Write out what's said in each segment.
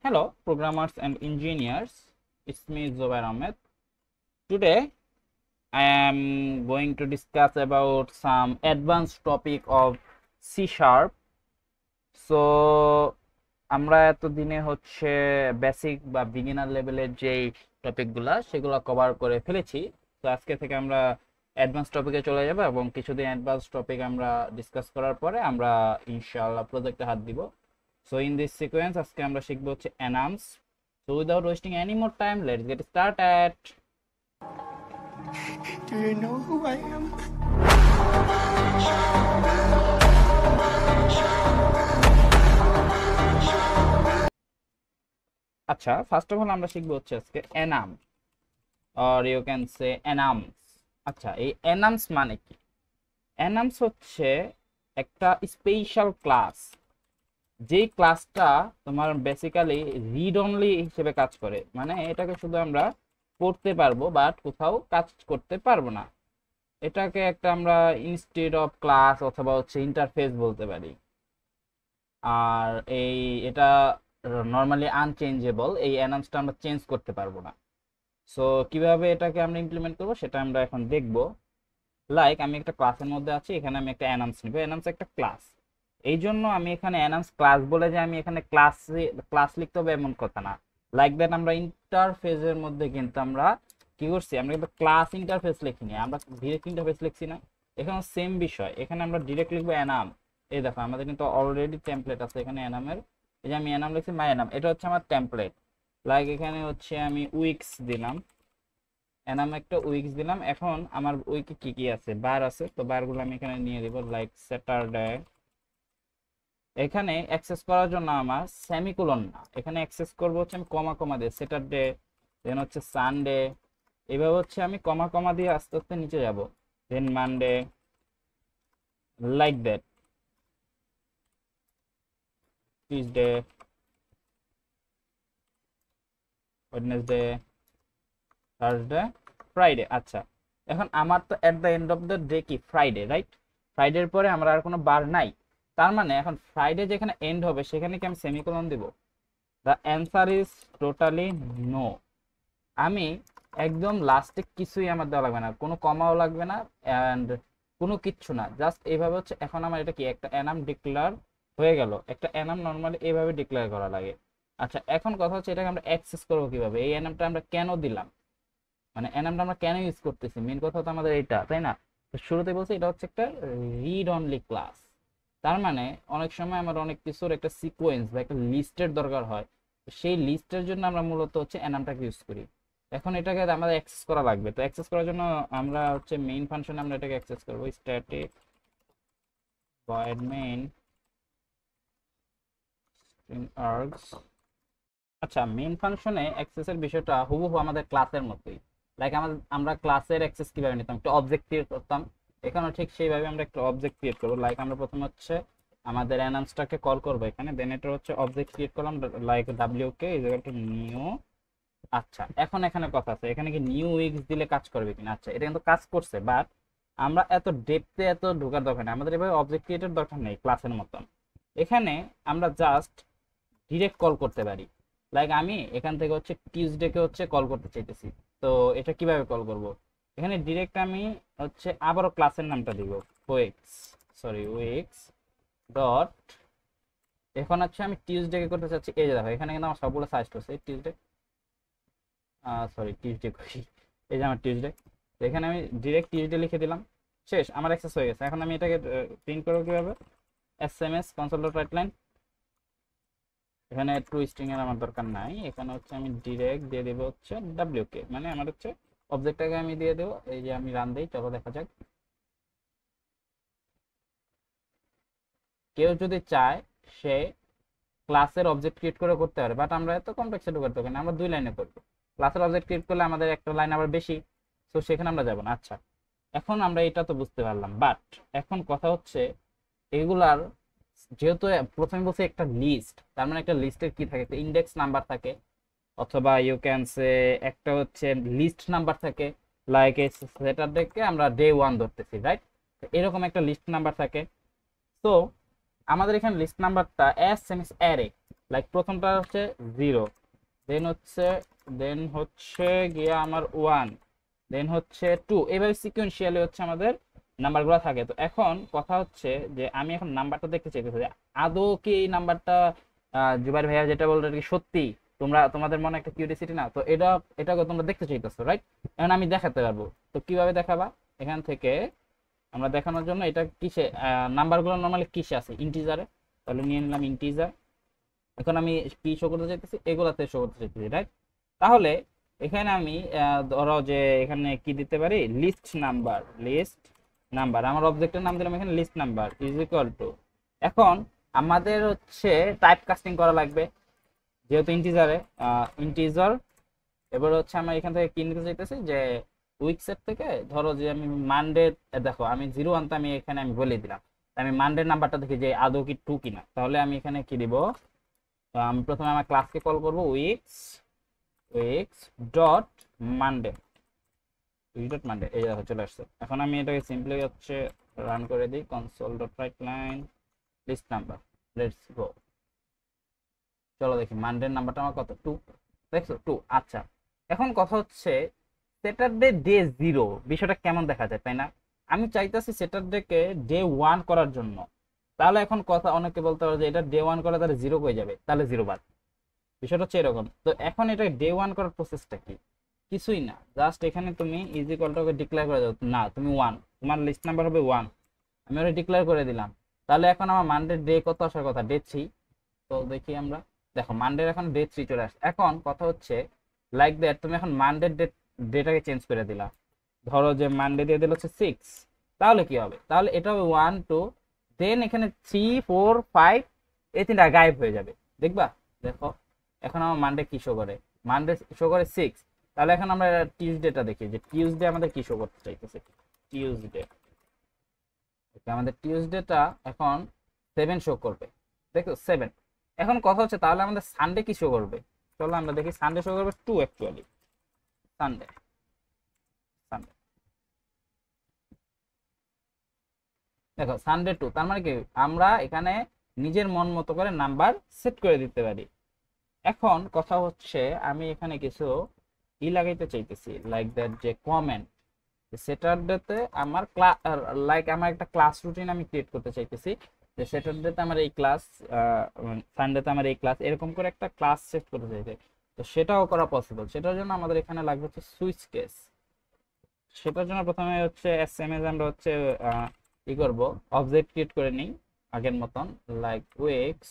Hello, programmers and engineers. It's me, Zubair Ahmed. Today, I am going to discuss about some advanced topic of C Sharp. So, আমরা এতদিনে হচ্ছে basic বা beginner লেভেলের যে টপিকগুলা সেগুলো cover করে ফেলেছি। তো আজকে থেকে আমরা অ্যাডভান্স টপিকে চলে যাব এবং কিছুদিন অ্যাডভান্স টপিক আমরা ডিসকাস করার পরে আমরা ইনশাআল্লাহ প্রজেক্টে হাত দিব। So in this sequence আজকে আমরা শিখব হচ্ছে enums. So without wasting any more time, let's get started. Do you know who I am? আচ্ছা, ফার্স্ট অফ অল আমরা শিখব হচ্ছে আজকে enum or you can say enums. আচ্ছা, এই enums মানে কি? enums হচ্ছে একটা স্পেশাল ক্লাস, যেই ক্লাসটা তোমার বেসিক্যালি রিড অনলি হিসেবে কাজ করে, মানে এটাকে শুধু আমরা পড়তে পারবো বাট কোথাও কাজ করতে পারবো না। এটাকে একটা আমরা ইনস্টেড অফ ক্লাস অথবা হচ্ছে ইন্টারফেস বলতে পারি। আর এটা নর্মালি আনচেঞ্জেবল, এই অ্যানাউন্সটা আমরা চেঞ্জ করতে পারবো না। সো কিভাবে এটাকে আমরা ইমপ্লিমেন্ট করবো সেটা আমরা এখন দেখবো। লাইক আমি একটা ক্লাসের মধ্যে আছি, এখানে আমি একটা অ্যানাউন্স নিব। অ্যানাউন্স একটা ক্লাস, এই জন্য আমি এখানে অ্যানাউন্স ক্লাস বলে যে আমি এখানে ক্লাস লিখতে হবে এমন কথা না। লাইক দ্যাট আমরা ইন্টারফেসের মধ্যে কিন্তু আমরা কি করছি, আমরা কিন্তু ক্লাস ইন্টারফেস লিখিনি, আমরা ডিরেক্ট ইন্টারফেস লিখছি না। এখানে সেম বিষয়, এখানে আমরা ডিরেক্ট লিখবো অ্যানাম। এই দেখো আমাদের কিন্তু অলরেডি টেমপ্লেট আছে এখানে অ্যানামের। এই যে আমি অ্যানাম লিখছি, মাই অ্যানাম, এটা হচ্ছে আমার টেমপ্লেট। লাইক এখানে হচ্ছে আমি উইকস দিলাম, এনাম একটা উইকস দিলাম। এখন আমার উইকে কি কি আছে, বার আছে, তো বারগুলো আমি এখানে নিয়ে দিব। লাইক স্যাটারডে, এখানে অ্যাক্সেস করার জন্য আমার সেমিকোলন না, এখানে অ্যাক্সেস করব হচ্ছে আমি কমা কমা দিয়ে স্যাটারডে, দেন হচ্ছে সানডে, এইভাবে হচ্ছে আমি কমা কমা দিয়ে আস্তে আস্তে নিচে যাব। Then Monday, like that, Tuesday, Wednesday, Thursday, Friday. আচ্ছা, এখন আমার তো at the end of the day কি ফ্রাইডে, রাইট? ফ্রাইডের পরে আমার আর কোনো বার নাই, তার মানে এখন ফ্রাইডে যেখানে এন্ড হবে সেখানে কি আমি সেমিকোলন দিব? The answer is totally no. আমি একদম লাস্টে কিছুই আমার দেওয়া লাগবে না, কোনো কমাও লাগবে না অ্যান্ড কোনো কিচ্ছু না, জাস্ট এইভাবে হচ্ছে। এখন আমার এটা কি একটা অ্যানাম ডিক্লেয়ার হয়ে গেল। একটা অ্যানাম নর্মালি এইভাবে ডিক্লেয়ার করা লাগে। আচ্ছা, এখন কথা হচ্ছে এটাকে আমরা অ্যাক্সেস করবো কিভাবে, এই অ্যানামটা আমরা কেন দিলাম, মানে অ্যানামটা আমরা কেন ইউজ করতেছি, মেন কথা তো আমাদের এটা, তাই না? তো শুরুতে বলছি এটা হচ্ছে একটা রিড অনলি ক্লাস, তার মানে অনেক সময় আমার অনেক কিছুর একটা সিকোয়েন্স বা একটা লিস্টের দরকার হয়, সেই লিস্টের জন্য আমরা মূলত হচ্ছে অ্যানামটাকে ইউজ করি। এখন এটাকে আমাদের অ্যাক্সেস করা লাগবে, তো অ্যাক্সেস করার জন্য আমরা হচ্ছে মেইন ফাংশনে আমরা এটাকে অ্যাক্সেস করব। Static void main string args. আচ্ছা, মেইন ফাংশনে অ্যাক্সেসের বিষয়টা হুবহু আমাদের ক্লাসের মতোই। লাইক আমরা ক্লাসের অ্যাক্সেস কিভাবে নিতাম, একটা অবজেক্ট ক্রিয়েট করতাম, এখানেও ঠিক সেইভাবে আমরা একটা অবজেক্ট ক্রিয়েট করবো। লাইক আমরা প্রথমে হচ্ছে আমাদের অ্যানাউন্সটাকে কল করবো এখানে, দেন এটা হচ্ছে অবজেক্ট ক্রিয়েট করলাম, লাইক ডাব্লিউকে ইজ ইকুয়াল টু নিউ। আচ্ছা, এখন এখানে কথা আছে, এখানে কি নিউ উইকস দিলে কাজ করবে কিনা? আচ্ছা, এটা কিন্তু কাজ করছে, বাট আমরা এত ডেপথে এত ঢোকার দরকার নেই, আমাদের এভাবে অবজেক্ট ক্রিয়েটের দরকার নেই ক্লাসের মতন। এখানে আমরা জাস্ট ডিরেক্ট কল করতে পারি। লাইক আমি এখান থেকে হচ্ছে টিউসডেকে হচ্ছে কল করতে চাইতেছি, তো এটা কিভাবে কল করব? এখানে ডিরেক্ট আমি হচ্ছে আবারও ক্লাসের নামটা দিব, উইকস ডট, এখন হচ্ছে আমি টিউসডেকে করতে চাচ্ছি। এই যে দেখো এখানে কিন্তু আমার সবগুলো সাজেস্ট করছে টিউসডে, টিউসডে করি, এই যে আমার টিউসডে, এখানে আমি ডিরেক্ট টিউসডে লিখে দিলাম, শেষ, আমার অ্যাক্সেস হয়ে গেছে। এখন আমি এটাকে প্রিন্ট করবো কিভাবে, SMS console dot write line, এখানে টু স্ট্রিং এর আমার দরকার নাই, এখানে হচ্ছে আমি ডিরেক্ট দিয়ে দেবো হচ্ছে ডাব্লিউকে, মানে আমার হচ্ছে অবজেক্টটাকে আমি দিয়ে দেবো। এই যে আমি রান দেই, চলো দেখা যাক। কেউ যদি চায় সে ক্লাসের অবজেক্ট ক্রিয়েট করে করতে পারে, বাট আমরা এত কমপ্লেক্সে ঢোকাতে হবে না, আমরা 2 লাইনে করবো। ক্লাসের অবজেক্ট ক্রিয়েট করলে আমাদের একটা লাইন আবার বেশি, তো সেখানে আমরা যাবো না। আচ্ছা, এখন আমরা এটা তো বুঝতে পারলাম, বাট এখন কথা হচ্ছে এগুলার, যেহেতু প্রথমে বলছে একটা লিস্ট, তার মানে একটা লিস্টের কি থাকে, একটা ইন্ডেক্স নাম্বার থাকে, অথবা ইউ ক্যান সে একটা হচ্ছে লিস্ট নাম্বার থাকে। লাইক এই স্যাটারডেকে আমরা ডে 1 ধরতেছি, রাইট? এরকম একটা লিস্ট নাম্বার থাকে। তো আমাদের এখানে লিস্ট নাম্বারটা S M S array, like প্রথমটা হচ্ছে 0, দেন হচ্ছে গিয়ে আমার 1, দেন হচ্ছে 2, এইভাবে সিকোয়েন্সিয়ালি হচ্ছে আমাদের নাম্বারগুলো থাকে। তো এখন কথা হচ্ছে যে আমি এখন নাম্বারটা দেখতে চাইতেছি যে আদৌ কি এই নাম্বারটা জুবাইর ভাইয়া যেটা বললো এটা কি সত্যি, তোমাদের মনে একটা কিউরিওসিটি না, তো এটাকে তোমরা দেখতে চাইতেছো, রাইট? এখন আমি দেখাতে পারবো। তো কিভাবে দেখাবা? এখান থেকে আমরা দেখানোর জন্য এটা কিসে, নাম্বারগুলো নর্মালি কিসে আছে, ইন্টিজারে, তাহলে নিয়ে নিলাম ইন্টিজার। এখন আমি কি শো করতে চাইতেছি, এগুলাতে শো করতে চাইতেছি, রাইট? তাহলে এখানে আমি ধরো যে এখানে কি দিতে পারি, লিস্ট নাম্বার আমার অবজেক্টের নাম দিলাম এখানে list number is equal to, এখন আমাদের হচ্ছে টাইপ কাস্টিং করা লাগবে যেহেতু ইন্টিজার। এবার হচ্ছে আমরা এখান থেকে কি নিতে চাইতেছি যে উইকসের থেকে ধরো যে আমি মানডে, দেখো আমি 0 আনতে আমি এখানে আমি বলে দিলাম, আমি মানডের নাম্বারটা দেখি যে আদৌ কি 2 কিনা, তাহলে আমি এখানে কি দিব, আমি প্রথমে আমার ক্লাসকে কল করব উইকস ডট মানডে, এই দেখো চলে আসছে। এখন আমি এটাকে সিম্পলি হচ্ছে রান করে দিই, console dot write line list number, let's go. চলো দেখি মানডের নাম্বারটা আমার কত, 2, দেখছো 2। আচ্ছা, এখন কথা হচ্ছে স্যাটারডে ডে 0 বিষয়টা কেমন দেখা যায়, তাই না? আমি চাইতেছি স্যাটারডেকে ডে 1 করার জন্য। তাহলে এখন কথা অনেকে বলতে পারে যে এটা ডে 1 করে তাহলে 0 হয়ে যাবে, তাহলে 0 বাদ। বিষয়টা হচ্ছে এরকম। তো এখন এটা ডে 1 করার প্রসেসটা কি? কিছুই না, জাস্ট এখানে তুমি ইজ ইকুয়ালটাকে ডিক্লেয়ার করে দাও, না তুমি 1, তোমার লিস্ট নাম্বার হবে 1, আমি ওটা ডিক্লেয়ার করে দিলাম। তাহলে এখন আমার মানডে ডে কত আসার কথা, ডে 3। তো দেখি আমরা, দেখো মানডের এখন ডে 3 চলে আসছে। এখন কথা হচ্ছে লাইক দ্যাট তুমি এখন মানডের ডেটাকে চেঞ্জ করে দিলা, ধরো যে মানডে দিয়ে দিল হচ্ছে 6, তাহলে কি হবে, তাহলে এটা হবে 1 2, দেন এখানে 3 4 5, এই তিনটা গায়েব হয়ে যাবে, দেখবা? দেখো এখন আমার মানডে কি শো করে, মানডে শো করে 6। তাহলে এখন আমরা টিউসডেটা দেখি যে টিউসডে আমাদের কি শো করতে চাইতেছে, টিউসডে, আমাদের টিউসডেটা এখন 7 শো করবে, দেখো 7। এখন কথা হচ্ছে তাহলে আমাদের সানডে কি শো করবে, চলো আমরা দেখি। সানডে শো করবে 2 অ্যাকচুয়ালি, সানডে সানডে দেখো সানডে 2, তার মানে কি আমরা এখানে নিজের মন মতো করে নাম্বার সেট করে দিতে পারি। এখন কথা হচ্ছে আমি এখানে কিছু লাগাইতে চাইতেছি, লাইক দ্যাট যে কমেন্ট, স্যাটারডেতে আমার আমার একটা ক্লাস রুটিন আমি ক্রিয়েট করতে চাইতেছি, যে স্যাটারডেতে আমার এই ক্লাস, সানডেতে আমার এই ক্লাস, এরকম করে একটা ক্লাস সেট করতে চাইতে। তো সেটাও করা পসিবল, সেটার জন্য আমাদের এখানে লাগবে হচ্ছে সুইচ কেস। সেটার জন্য প্রথমে হচ্ছে এসএমএস আমরা হচ্ছে কি করব, অবজেক্ট ক্রিয়েট করে নিই আগের মতন, লাইক উইক্স,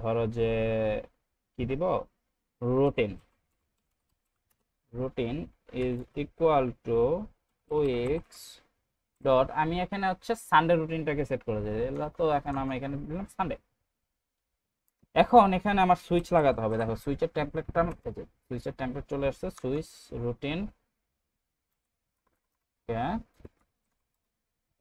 ধরো যে কি দিব, routine routine is equal two weeks dot, আমি এখানে হচ্ছে সানডে রুটিনটাকে সেট করে দিই, তো এখন আমি এখানে দিলাম সানডে। এখন এখানে আমার সুইচ লাগাতে হবে, দেখো সুইচের টেমপ্লেটটা সুইচের টেমপ্লেট চলে আসছে, সুইচ রুটিন,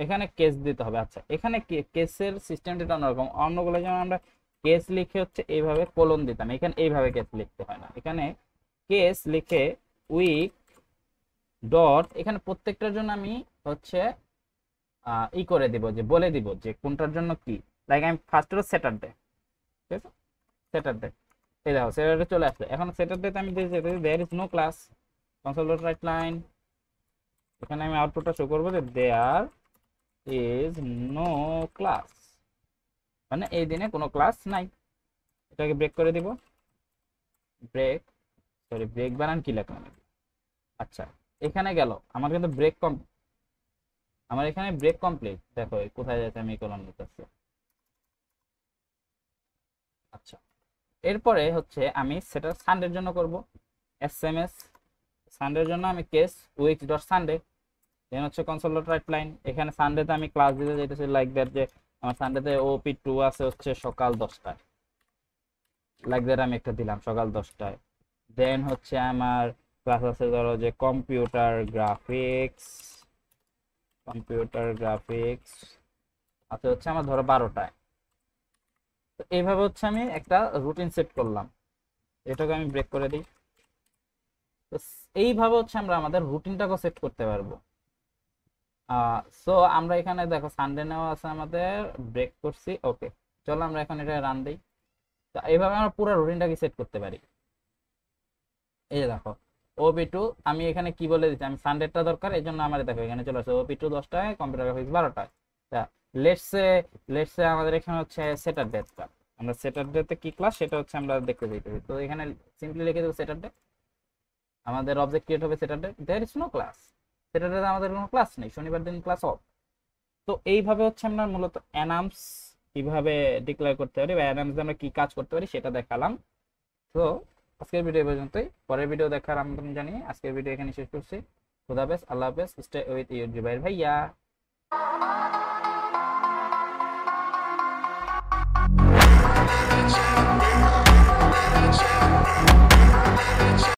এখানে কেস দিতে হবে। আচ্ছা, এখানে কেসের সিস্টেমটা অন্যরকম, অন্যগুলো যেমন আমরা কেস লিখে হচ্ছে এইভাবে কোলন দিতাম, এখানে এইভাবে কেস লিখতে হয় না, এখানে কেস লিখে উইক ডট, এখানে প্রত্যেকটার জন্য আমি হচ্ছে ই করে দিব, যে বলে দিব যে কোনটার জন্য কি, লাইক আমি ফার্স্ট হলো স্যাটারডে, ঠিক আছে, স্যাটারডে, এই দেখো স্যাটারডে চলে আসছে। এখন স্যাটারডেতে আমি দিয়েছি there is no class, console dot write line, এখানে আমি আউটপুটটা শো করবো যে দেয়ার ইজ নো ক্লাস, মানে এই দিনে কোনো ক্লাস নাই। এটাকে ব্রেক করে দিব, ব্রেক বানান কি লেখলাম, আচ্ছা এখানে গেল আমার কিন্তু আমার এখানে ব্রেক কমপ্লিট, দেখো কোথায় যাচ্ছে আমি কলম নিতেছি। আচ্ছা, এরপরে হচ্ছে আমি সেটা সানডের জন্য করব, এসএমএস সানডের জন্য আমি কেস উইক্স ডট সানডে, দেন হচ্ছে কনসোল ডট রাইট লাইন, এখানে সানডেতে আমি ক্লাস দিতে যাইতেছি লাইক দ্যাট, যে আমার সানডেতে OP2 আছে হচ্ছে সকাল 10টায়, লাইক দ্যাট আমি একটা দিলাম সকাল 10টায়। দেন হচ্ছে আমার ক্লাস আছে ধরো যে কম্পিউটার গ্রাফিক্স আছে হচ্ছে আমার ধরো 12টায়। তো এইভাবে হচ্ছে আমি একটা রুটিন সেট করলাম, এটাকে আমি ব্রেক করে দিই। তো এইভাবে হচ্ছে আমরা আমাদের রুটিনটাকে সেট করতে পারবো। সো আমরা এখানে দেখো সানডে নেওয়া আছে আমাদের, ব্রেক করছি, ওকে। চলো আমরা এখন এটা রান দিই, তো এইভাবে আমরা পুরো রুটিনটাকে সেট করতে পারি। এই যে দেখো ওপি2 আমি এখানে কি বলে দিচ্ছি, আমি সানডেটা দরকার, এই জন্য আমার দেখো এখানে চলে আসছে ওপি2 10টায়, কম্পিউটার গ্রাফিক্স 12টায়। তা লেটসে আমাদের এখানে হচ্ছে স্যাটারডেটা, আমরা স্যাটারডেতে কি ক্লাস সেটা হচ্ছে আমরা দেখতে চাইতেছি। তো এখানে সিম্পলি লিখে দেবো স্যাটারডে, আমাদের অবজেক্ট ক্রিয়েট হবে Saturday, there is no class, Saturday আমাদের কোনো ক্লাস নেই, শনিবার দিন ক্লাস অফ। তো এইভাবে হচ্ছে আমরা মূলত অ্যানামস কিভাবে ডিক্লেয়ার করতে পারি বা অ্যানামস আমরা কি কাজ করতে পারি সেটা দেখালাম। তো আজকের ভিডিও পর্যন্তই, পরের ভিডিও দেখার আমন্ত্রণ জানিয়ে আজকের ভিডিও এখানে শেষ করছি। খুদা হাফেজ, আল্লাহ হাফেজ, স্টে উইথ ইউর জুবাইর ভাইয়া।